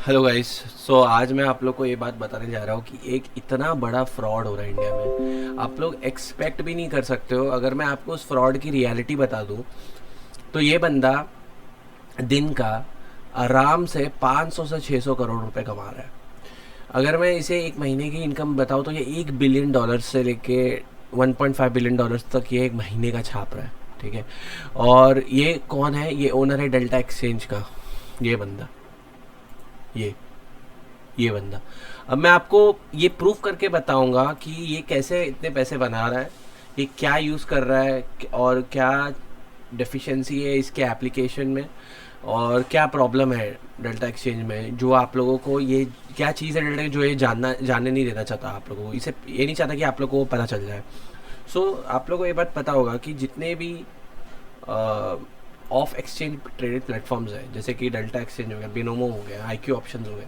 Hello guys. सो आज मैं आप लोग को ये बात बताने जा रहा हूँ कि एक इतना बड़ा फ्रॉड हो रहा है इंडिया में, आप लोग एक्सपेक्ट भी नहीं कर सकते हो। अगर मैं आपको उस फ्रॉड की रियलिटी बता दूँ तो ये बंदा दिन का आराम से 500 से 600 करोड़ रुपए कमा रहा है। अगर मैं इसे एक महीने की इनकम बताऊँ तो ये $1 बिलियन से लेके $1.5 बिलियन तक ये एक महीने का छाप रहा है। ठीक है। और ये कौन है? ये ओनर है डेल्टा एक्सचेंज का। ये बंदा, ये ये बंदा। अब मैं आपको ये प्रूफ करके बताऊंगा कि ये कैसे इतने पैसे बना रहा है, ये क्या यूज़ कर रहा है और क्या डेफिशिएंसी है इसके एप्लीकेशन में, और क्या प्रॉब्लम है डेल्टा एक्सचेंज में जो आप लोगों को, ये क्या चीज़ है डेल्टा जो ये जानने नहीं देना चाहता आप लोगों को, इसे ये नहीं चाहता कि आप लोगों को पता चल जाए। आप लोगों को ये बात पता होगा कि जितने भी ऑफ एक्सचेंज ट्रेडेड प्लेटफॉर्म्स हैं, जैसे कि डेल्टा एक्सचेंज हो गया, बिनोमो हो गया, IQ ऑप्शंस हो गया,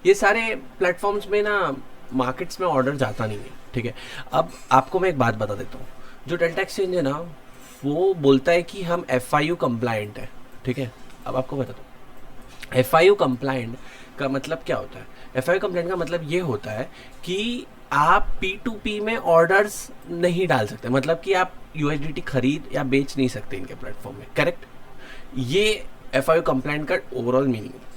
ये सारे प्लेटफॉर्म्स में ना मार्केट्स में ऑर्डर जाता नहीं है। ठीक है। अब आपको मैं एक बात बता देता हूँ। जो डेल्टा एक्सचेंज है ना, वो बोलता है कि हम FIU कंप्लाइंट है। ठीक है। अब आपको बता दूँ FIU कंप्लाइंट का मतलब क्या होता है। FIU कंप्लाइंट का मतलब ये होता है कि आप P2P में ऑर्डर्स नहीं डाल सकते, मतलब कि आप USDT खरीद या बेच नहीं सकते इनके प्लेटफॉर्म में। करेक्ट। ये FIU कंप्लाइंट का ओवरऑल मीनिंग है।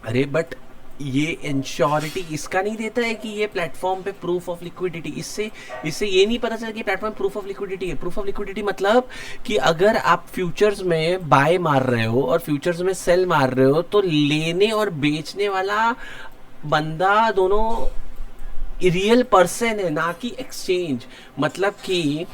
अरे बट ये इंश्योरिटी इसका नहीं देता है कि ये प्लेटफॉर्म पे प्रूफ ऑफ लिक्विडिटी, इससे इससे ये नहीं पता चला कि प्लेटफॉर्म प्रूफ ऑफ लिक्विडिटी है। प्रूफ ऑफ लिक्विडिटी मतलब कि अगर आप फ्यूचर्स में बाय मार रहे हो और फ्यूचर्स में सेल मार रहे हो तो लेने और बेचने वाला बंदा दोनों रियल पर्सन है, ना कि एक्सचेंज। मतलब कि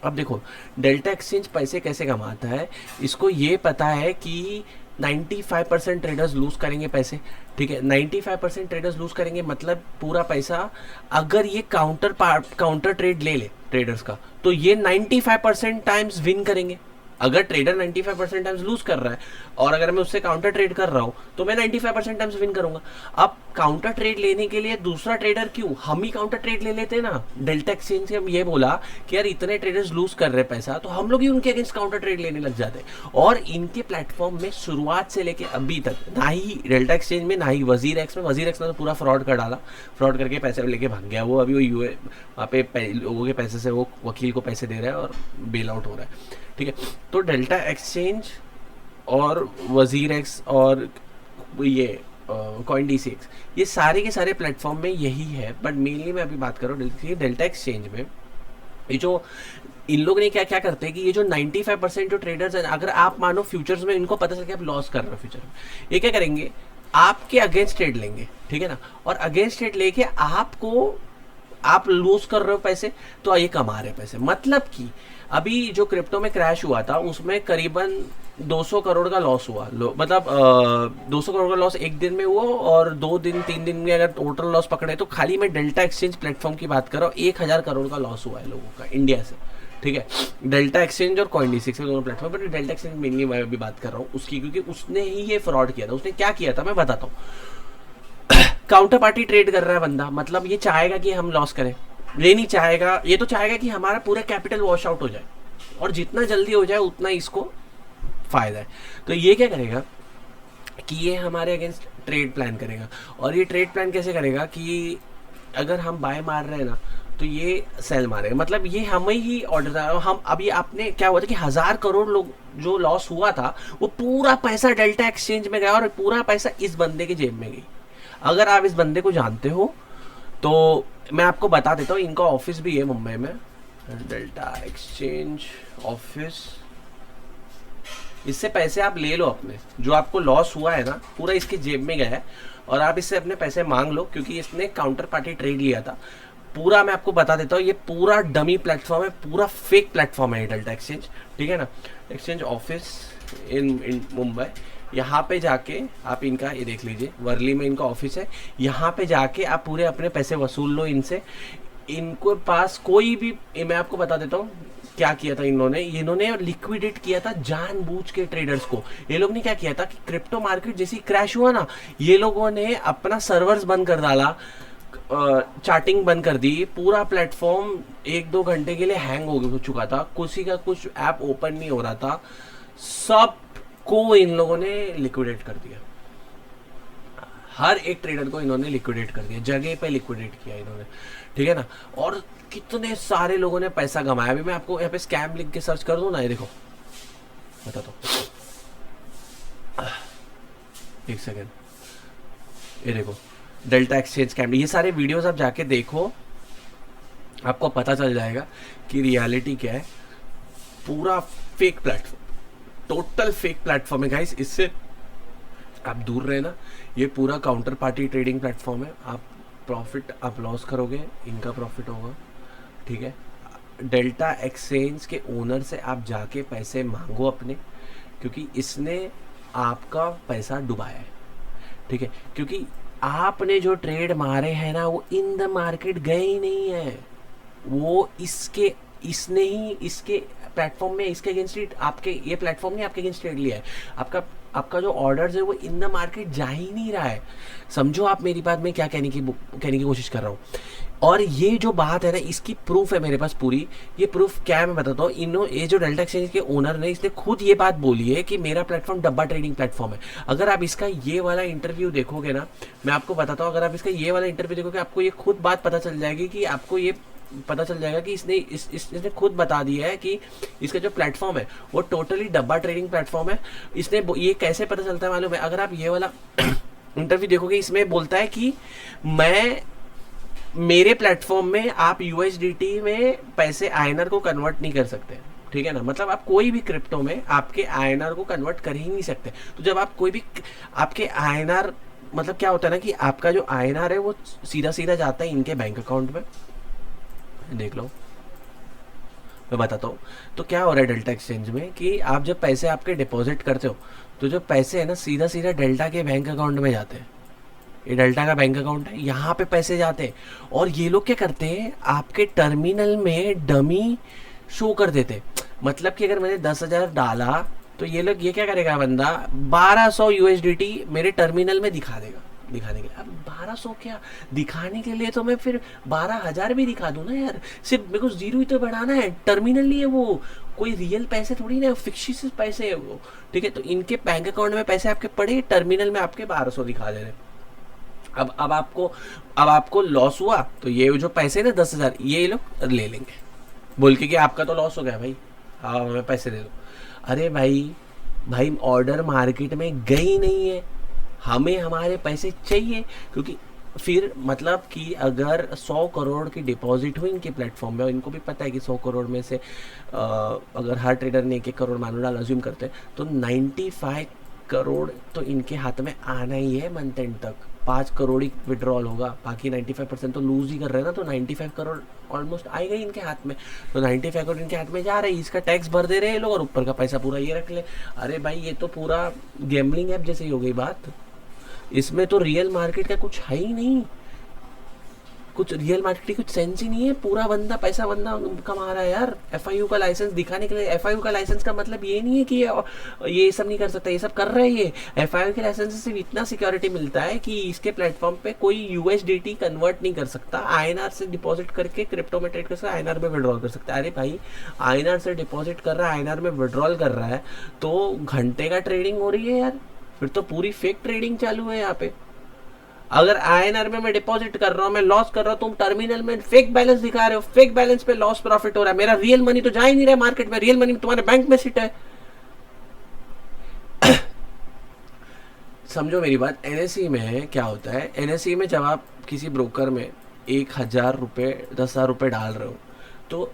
अब देखो, डेल्टा एक्सचेंज पैसे कैसे कमाता है, इसको ये पता है कि 95% ट्रेडर्स लूज करेंगे पैसे। ठीक है। 95% ट्रेडर्स लूज करेंगे मतलब पूरा पैसा, अगर ये काउंटर ट्रेड ले ले ट्रेडर्स का, तो ये 95% टाइम्स विन करेंगे। अगर ट्रेडर 95% टाइम्स लूज कर रहा है और अगर मैं उससे काउंटर ट्रेड कर रहा हूं तो मैं 95% टाइम्स विन करूंगा। अब काउंटर ट्रेड लेने के लिए दूसरा ट्रेडर क्यों, हम ही काउंटर ट्रेड ले लेते ना। डेल्टा एक्सचेंज से हम ये बोला कि यार इतने ट्रेडर्स लूज कर रहे पैसा, तो हम लोग ही उनके अगेंस्ट काउंटर ट्रेड लेने लग जाते। और इनके प्लेटफॉर्म में शुरुआत से लेके अभी तक ना ही डेल्टा एक्सचेंज में ना ही वजीर एक्स में, वजीर एक्स ने तो पूरा फ्रॉड कर डाला, फ्रॉड करके पैसे लेके भाग गया वो। अभी वो वहाँ पे लोगों के पैसे से वो वकील को पैसे दे रहा है और बेल आउट हो रहा है। ठीक है। तो डेल्टा एक्सचेंज और वजीर एक्स और ये CoinDCX, ये सारे के सारे प्लेटफॉर्म में यही है। बट मेनली मैं अभी बात कर रहा हूँ डेल्टा एक्सचेंज में। ये जो इन लोग ने क्या क्या करते हैं कि ये जो 95% जो ट्रेडर्स हैं, अगर आप मानो फ्यूचर्स में इनको पता चल कि आप लॉस कर रहे हो फ्यूचर में, ये क्या करेंगे, आपके अगेंस्ट ट्रेड लेंगे। ठीक है ना। और अगेंस्ट ट्रेड लेके आपको, आप लूज कर रहे हो पैसे तो ये कमा रहे पैसे। मतलब कि अभी जो क्रिप्टो में क्रैश हुआ था उसमें करीबन 200 करोड़ का लॉस हुआ। मतलब 200 करोड़ का लॉस एक दिन में हुआ, और 2 दिन 3 दिन में अगर टोटल लॉस पकड़े तो खाली मैं डेल्टा एक्सचेंज प्लेटफॉर्म की बात कर रहा हूँ, 1000 करोड़ का लॉस हुआ है लोगों का इंडिया से। ठीक है। डेल्टा एक्सचेंज और CoinDCX दोनों platform, but delta exchange mainly मैं अभी बात कर रहा हूँ उसकी, क्योंकि उसने ही ये फ्रॉड किया था। उसने क्या किया था मैं बताता हूँ। काउंटर पार्टी ट्रेड कर रहा है बंदा, मतलब ये चाहेगा कि हम लॉस करें, ये नहीं चाहेगा, ये तो चाहेगा कि हमारा पूरा कैपिटल वॉश आउट हो जाए, और जितना जल्दी हो जाए उतना इसको फायदा है। तो ये क्या करेगा कि ये हमारे अगेंस्ट ट्रेड प्लान करेगा। और ये ट्रेड प्लान कैसे करेगा कि अगर हम बाय मार रहे हैं ना तो ये सेल मारेगा, मतलब ये हमें ही ऑर्डर। हम अभी आपने क्या हुआ था कि 1000 करोड़ लोग जो लॉस हुआ था वो पूरा पैसा डेल्टा एक्सचेंज में गया और पूरा पैसा इस बंदे के जेब में गई। अगर आप इस बंदे को जानते हो तो मैं आपको बता देता हूँ, इनका ऑफिस भी है मुंबई में, डेल्टा एक्सचेंज ऑफिस। इससे पैसे आप ले लो अपने, जो आपको लॉस हुआ है ना पूरा इसके जेब में गया है, और आप इससे अपने पैसे मांग लो, क्योंकि इसने काउंटर पार्टी ट्रेड लिया था। पूरा मैं आपको बता देता हूँ, ये पूरा डमी प्लेटफॉर्म है, पूरा फेक प्लेटफॉर्म है डेल्टा एक्सचेंज। ठीक है ना। एक्सचेंज ऑफिस इन मुंबई, यहाँ पे जाके आप इनका ये देख लीजिए, वर्ली में इनका ऑफिस है। यहाँ पे जाके आप पूरे अपने पैसे वसूल लो इनसे। इनको पास कोई भी, मैं आपको बता देता हूँ क्या किया था इन्होंने लिक्विडेट किया था जानबूझ के ट्रेडर्स को। ये लोग ने क्या किया था कि क्रिप्टो मार्केट जैसी क्रैश हुआ ना, ये लोगों ने अपना सर्वर्स बंद कर डाला, चार्टिंग बंद कर दी, पूरा प्लेटफॉर्म 1-2 घंटे के लिए हैंग हो चुका था, किसी का कुछ ऐप ओपन नहीं हो रहा था, सब को इन लोगों ने लिक्विडेट कर दिया। हर एक ट्रेडर को इन्होंने लिक्विडेट कर दिया, जगह पे लिक्विडेट किया इन्होंने, ठीक है ना। और कितने सारे लोगों ने पैसा कमाया। अभी मैं आपको यहाँ पे स्कैम लिख के सर्च कर दूं ना, ये देखो बता दो, एक सेकेंड, ये देखो डेल्टा एक्सचेंज स्कैम, ये सारे वीडियोस आप जाके देखो, आपको पता चल जाएगा कि रियलिटी क्या है। पूरा fake platform, total fake platform है गाइस, इससे आप दूर रहे ना। ये पूरा काउंटर पार्टी ट्रेडिंग प्लेटफॉर्म है। आप प्रॉफिट आप लॉस करोगे, इनका प्रॉफिट होगा, ठीक है। डेल्टा एक्सचेंज के ओनर से आप जाके पैसे मांगो अपने, क्योंकि इसने आपका पैसा डुबाया है, ठीक है। क्योंकि आपने जो ट्रेड मारे हैं ना, वो इन द मार्केट गए ही नहीं है, वो इसने ही इसके प्लेटफॉर्म में, इसके अगेंस्ट ही आपके, ये प्लेटफॉर्म ने आपके अगेंस्ट ट्रेड लिया है। आपका जो ऑर्डर्स है वो इन द मार्केट जा ही नहीं रहा है। समझो आप मेरी बात में क्या कहने की कोशिश कर रहा हूँ। और ये जो बात है ना, इसकी प्रूफ है मेरे पास पूरी। ये प्रूफ क्या है मैं बताता हूँ। ये जो डेल्टा एक्सचेंज के ओनर ने, इसने खुद ये बात बोली है कि मेरा प्लेटफॉर्म डब्बा ट्रेडिंग प्लेटफॉर्म है। अगर आप इसका ये वाला इंटरव्यू देखोगे ना, मैं आपको बताता हूँ, अगर आप इसका ये वाला इंटरव्यू देखोगे, आपको ये खुद बात पता चल जाएगी कि आपको ये पता चल जाएगा कि इसने खुद बता दिया है कि इसका जो प्लेटफॉर्म है वो टोटली डब्बा ट्रेडिंग प्लेटफॉर्म है। इसने ये कैसे पता चलता है मालूम है? अगर आप ये वाला इंटरव्यू देखोगे, इसमें बोलता है कि मेरे प्लेटफॉर्म में आप यूएसडीटी में पैसे आईएनआर को कन्वर्ट नहीं कर सकते, ठीक है ना। मतलब आप कोई भी क्रिप्टो में आपके आईएनआर को कन्वर्ट कर ही नहीं सकते। तो जब आप कोई भी आपके आईएनआर, मतलब क्या होता है ना कि आपका जो आईएनआर है वो सीधा सीधा जाता है इनके बैंक अकाउंट में। देख लो, मैं बताता हूँ। तो क्या हो रहा है डेल्टा एक्सचेंज में कि आप जब पैसे आपके डिपॉजिट करते हो, तो जो पैसे है ना सीधा सीधा डेल्टा के बैंक अकाउंट में जाते हैं। ये डेल्टा का बैंक अकाउंट है, यहाँ पे पैसे जाते हैं। और ये लोग क्या करते हैं, आपके टर्मिनल में डमी शो कर देते हैं। मतलब कि अगर मैंने 10,000 डाला, तो ये लोग, ये क्या करेगा बंदा, 1200 यूएसडीटी मेरे टर्मिनल में दिखा देगा, दिखाने के लिए। अब 1200 क्या दिखाने के लिए, तो मैं फिर 12,000 भी दिखा दूं ना यार। सिर्फ मेरे को जीरो ही तो बढ़ाना है, टर्मिनल नहीं है वो, कोई रियल पैसे थोड़ी ना, फिक्शियस पैसे है वो, ठीक है। तो इनके बैंक अकाउंट में पैसे आपके पड़े, टर्मिनल में आपके 1200 दिखा दे रहे। अब आपको लॉस हुआ, तो ये जो पैसे ना 10,000 ये लोग ले लेंगे, बोल के कि आपका तो लॉस हो गया भाई, हाँ हमें पैसे दे दो। अरे भाई ऑर्डर मार्केट में गई नहीं है, हमें हमारे पैसे चाहिए। क्योंकि फिर मतलब कि अगर 100 करोड़ की डिपॉजिट हुई इनके प्लेटफॉर्म में, और इनको भी पता है कि 100 करोड़ में से अगर हर ट्रेडर ने 1-1 करोड़ मान लो अज्यूम करते हैं, तो 95 करोड़ तो इनके हाथ में आना ही है मंथ एंड तक। 5 करोड़ ही विड्रॉल होगा, बाकी 95% तो लूज ही कर रहे हैं ना। तो 95 करोड़ ऑलमोस्ट आएगा इनके हाथ में। तो 95 करोड़ इनके हाथ में जा रहे हैं, इसका टैक्स भर दे रहे हैं लोग, और ऊपर का पैसा पूरा ये रख ले। अरे भाई ये तो पूरा गैम्बलिंग ऐप जैसे ही हो गई बात। इसमें तो रियल मार्केट का कुछ है ही नहीं, कुछ रियल मार्केट की कुछ सेंस ही नहीं है। पूरा बंदा कमा रहा है यार। एफआईयू का लाइसेंस दिखाने के लिए, एफआईयू का लाइसेंस का मतलब ये नहीं है कि ये सब नहीं कर सकता, ये सब कर रहा है। ये एफआईयू के लाइसेंस से सिर्फ इतना सिक्योरिटी मिलता है कि इसके प्लेटफॉर्म पे कोई यूएसडीटी कन्वर्ट नहीं कर सकता, आईएनआर से डिपॉजिट करके क्रिप्टो में ट्रेड कर सकता है, आईएनआर में विड्रॉल कर सकता है। अरे भाई आईएनआर से डिपॉजिट कर रहा है, आईएनआर में विड्रॉल कर रहा है, तो घंटे का ट्रेडिंग हो रही है यार, फिर तो पूरी फेक ट्रेडिंग चालू है यहाँ पे। अगर आईएनआर में मैं डिपॉजिट कर रहा हूँ, मैं लॉस कर रहा हूँ, तुम टर्मिनल में फेक बैलेंस दिखा रहे हो, फेक बैलेंस पे लॉस प्रॉफिट हो रहा है। मेरा रियल मनी तो जा ही नहीं रहा है मार्केट में, रियल मनी तुम्हारे बैंक में सिट है। समझो मेरी बात। एनएसई में क्या होता है, एनएसई में जब आप किसी ब्रोकर में 1,000 रुपये 10,000 रुपये डाल रहे हो, तो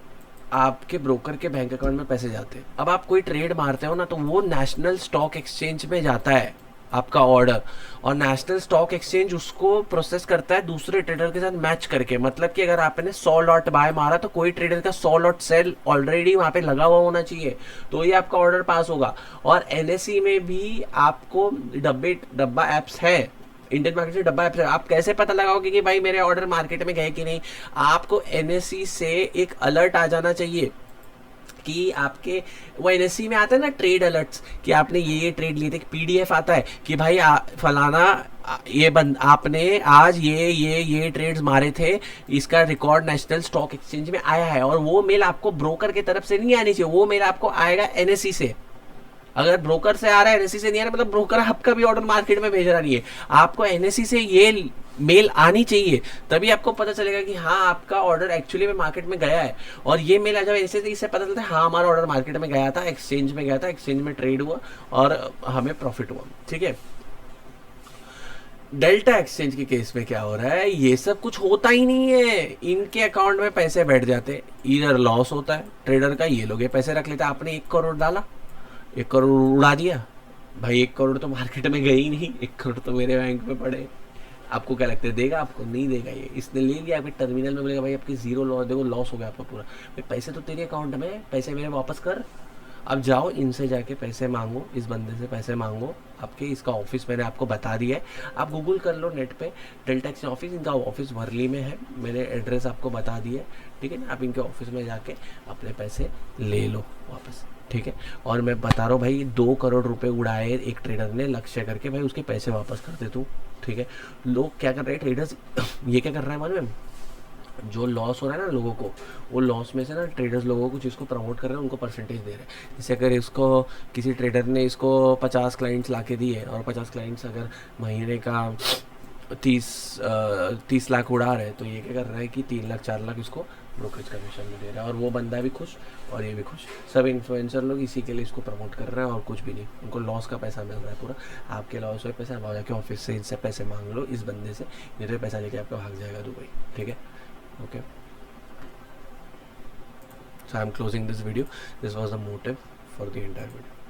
आपके ब्रोकर के बैंक अकाउंट में पैसे जाते हैं। अब आप कोई ट्रेड मारते हो ना, तो वो नेशनल स्टॉक एक्सचेंज में जाता है आपका ऑर्डर, और नेशनल स्टॉक एक्सचेंज उसको प्रोसेस करता है दूसरे ट्रेडर के साथ मैच करके। मतलब कि अगर आपने 100 लॉट बाय मारा, तो कोई ट्रेडर का 100 लॉट सेल ऑलरेडी वहां पे लगा हुआ होना चाहिए, तो ये आपका ऑर्डर पास होगा। और एनएसई में भी आपको डब्बा एप्स है, इंडियन मार्केट से डब्बा एप्स है। आप कैसे पता लगाओगे कि भाई मेरे ऑर्डर मार्केट में गए कि नहीं? आपको एनएसई से एक अलर्ट आ जाना चाहिए कि आपके, वो एनएससी में आता है ना ट्रेड अलर्ट्स, कि आपने ये ट्रेड लिए थे, पीडीएफ आता है कि भाई फलाना आपने आज ये ट्रेड्स मारे थे, इसका रिकॉर्ड नेशनल स्टॉक एक्सचेंज में आया है। और वो मेल आपको ब्रोकर की तरफ से नहीं आनी चाहिए, वो मेल आपको आएगा एनएससी से, अगर ब्रोकर से आ रहा है एनएससी से नहीं आ रहा, मतलब ब्रोकर आपका भी ऑर्डर मार्केट में भेज रहा नहीं है। आपको एनएससी से ये मेल आनी चाहिए, तभी आपको पता चलेगा कि हाँ आपका ऑर्डर एक्चुअली में मार्केट में गया है। और ये मेल आ जाए ऐसे, इससे पता चलता है हाँ हमारा ऑर्डर मार्केट में गया था, एक्सचेंज में गया था, एक्सचेंज में ट्रेड हुआ और हमें प्रॉफिट हुआ। ठीक है, डेल्टा एक्सचेंज के केस में क्या हो रहा है, ये सब कुछ होता ही नहीं है। इनके अकाउंट में पैसे बैठ जाते, इधर लॉस होता है ट्रेडर का, ये लोग ये पैसे रख लेते। आपने 1 करोड़ डाला, 1 करोड़ उड़ा दिया भाई, 1 करोड़ तो मार्केट में गई ही नहीं, 1 करोड़ तो मेरे बैंक में पड़े। आपको क्या लगता है देगा? आपको नहीं देगा। ये इसने ले लिया, आपके टर्मिनल में बोलेगा भाई आपकी जीरो लॉस, देखो लॉस हो गया आपका पूरा। भाई पैसे तो तेरे अकाउंट में, पैसे मेरे वापस कर। अब जाओ इनसे जाके पैसे मांगो, इस बंदे से पैसे मांगो। आपके इसका ऑफिस मैंने आपको बता दिया है, आप गूगल कर लो नेट पे, डेल्टा एक्सचेंज ऑफिस, इनका ऑफिस वर्ली में है, मैंने एड्रेस आपको बता दिया है। ठीक है ना, आप इनके ऑफिस में जाके अपने पैसे ले लो वापस। ठीक है, और मैं बता रहा हूँ भाई 2 करोड़ रुपए उड़ाए एक ट्रेडर ने लक्ष्य करके, भाई उसके पैसे वापस कर दे तू। ठीक है, लोग क्या कर रहे हैं ट्रेडर्स, ये क्या कर रहा है मालूम है, जो लॉस हो रहा है ना लोगों को, वो लॉस में से ना ट्रेडर्स लोगों को जिसको प्रमोट कर रहे हैं उनको परसेंटेज दे रहे हैं। जैसे अगर इसको किसी ट्रेडर ने इसको 50 क्लाइंट्स ला के दिए और 50 क्लाइंट्स अगर महीने का 30 लाख उड़ा रहे, तो ये क्या कर रहा है कि 3 लाख 4 लाख इसको ब्रोकरेज कमीशन में दे रहा है, और वो बंदा भी खुश और ये भी खुश। सब इन्फ्लुएंसर लोग इसी के लिए इसको प्रमोट कर रहे हैं और कुछ भी नहीं, उनको लॉस का पैसा मिल रहा है पूरा। आपके लॉस हुए पैसा, आप जाके ऑफिस से इनसे पैसे मांग लो, इस बंदे से, नहीं तो पैसा लेके आपका भाग जाएगा दुबई। ठीक है, okay, so I'm closing this video. This was the motive for the entire video.